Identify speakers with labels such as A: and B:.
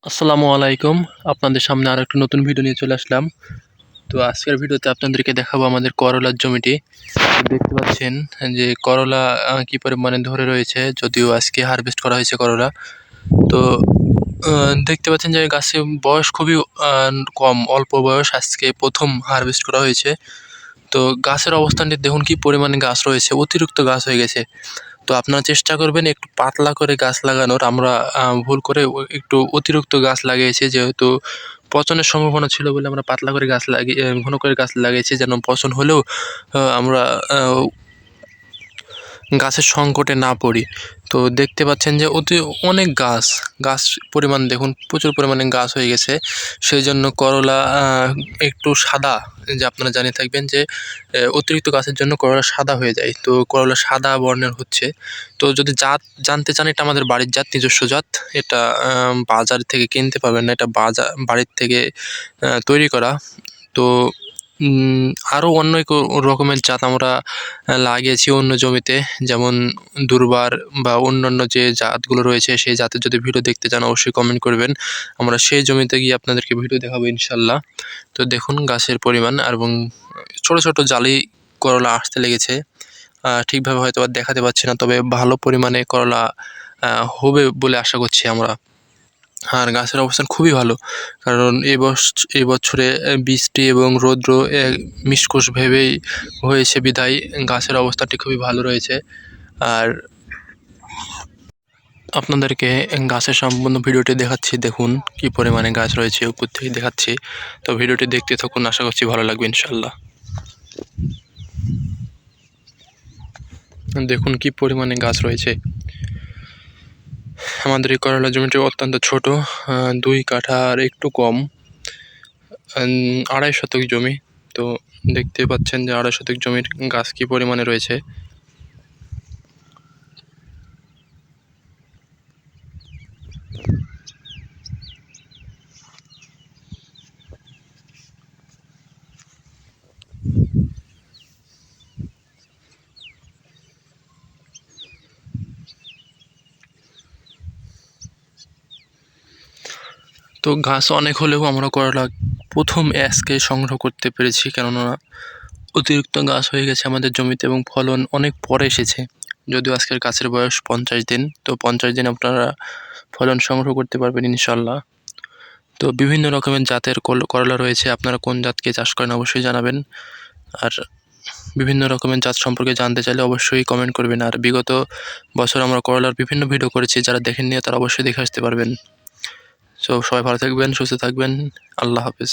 A: আসসালামু আলাইকুম। আপনাদের সামনে আরেকটা নতুন ভিডিও নিয়ে চলে আসলাম। তো আজকের ভিডিওতে আপনাদেরকে দেখাবো আমাদের করলার জমিটি। তো দেখতে পাচ্ছেন যে করলা কি পরিমাণে ধরে রয়েছে, যদিও আজকে হারভেস্ট করা হয়েছে করলা। তো দেখতে পাচ্ছেন যে গাছের বয়স খুবই কম, অল্প বয়স, আজকে প্রথম হারভেস্ট করা হয়েছে। তো গাছের অবস্থানটি দেখুন কি পরিমাণে গাছ রয়েছে, অতিরিক্ত গাছ হয়ে গেছে। তো আপনারা চেষ্টা করবেন একটু পাতলা করে গাছ লাগানোর। আমরা ভুল করে একটু অতিরিক্ত গাছ লাগিয়েছি, যেহেতু পচনের সম্ভাবনা ছিল বলে আমরা পাতলা করে গাছ লাগিয়ে ঘন করে গাছ লাগিয়েছি, যেন পচন হলেও আমরা গাছের সংকটে না পড়ি। তো দেখতে পাচ্ছেন যে অনেক গাছ পরিমাণ দেখুন, প্রচুর পরিমাণে গাছ হয়ে গেছে। সেই জন্য করলা একটু সাদা, যে আপনারা জানিয়ে থাকবেন যে অতিরিক্ত গাছের জন্য করলা সাদা হয়ে যায়। তো করলা সাদা বর্ণের হচ্ছে। তো যদি জাত জানতে চান, এটা আমাদের বাড়ির জাত, নিজস্ব জাত। এটা বাজার থেকে কিনতে পাবেন না, এটা বাড়ির থেকে তৈরি করা। তো আরও অনেক রকমের জাত আমরা লাগিয়েছি অন্য জমিতে, যেমন দুর্বার বা অন্যান্য যে জাতগুলো রয়েছে, সেই জাতের যদি ভিডিও দেখতে চান অবশ্যই কমেন্ট করবেন। আমরা সেই জমিতে গিয়ে আপনাদেরকে ভিডিও দেখাবো ইনশাল্লাহ। তো দেখুন গাছের পরিমাণ, এবং ছোট ছোট জালি করলা আসতে লেগেছে। ঠিকভাবে হয়তো আর দেখাতে পাচ্ছি না, তবে ভালো পরিমাণে করলা হবে বলে আশা করছি আমরা। আর গাছের অবস্থান খুবই ভালো, কারণ এই বছরে বৃষ্টি এবং রৌদ্র মিশকোষ ভেবেই হয়েছে বিধায় গাছের অবস্থাটি খুবই ভালো রয়েছে। আর আপনাদেরকে গাছের সম্পূর্ণ ভিডিওটি দেখাচ্ছি, দেখুন কি পরিমাণে গাছ রয়েছে, উপর থেকে দেখাচ্ছি। তো ভিডিওটি দেখতে থাকুন, আশা করছি ভালো লাগবে ইনশাল্লাহ। দেখুন কি পরিমাণে গাছ রয়েছে। আমাদের এই করলা জমিটি অত্যন্ত ছোট, 2 কাঠার একটু কম, 2.5 শতক জমি। তো দেখতে পাচ্ছেন যে 2.5 শতক জমির গাছ কি পরিমাণে রয়েছে। তো গাছ অনেক হলেও আমরা করলা প্রথম আজকে সংগ্রহ করতে পেরেছি, কেননা অতিরিক্ত গাছ হয়ে গেছে আমাদের জমিতে এবং ফলন অনেক পরে এসেছে। যদিও আজকের গাছের বয়স 50 দিন, তো 50 দিন আপনারা ফলন সংগ্রহ করতে পারবেন ইনশাল্লাহ। তো বিভিন্ন রকমের জাতের করলা রয়েছে, আপনারা কোন জাতকে চাষ করেন অবশ্যই জানাবেন। আর বিভিন্ন রকমের জাত সম্পর্কে জানতে চাইলে অবশ্যই কমেন্ট করবেন। আর বিগত বছর আমরা করলার বিভিন্ন ভিডিও করেছি, যারা দেখেননি তারা অবশ্যই দেখে আসতে পারবেন। সো সবাই ভালো থাকবেন, সুস্থ থাকবেন। আল্লাহ হাফেজ।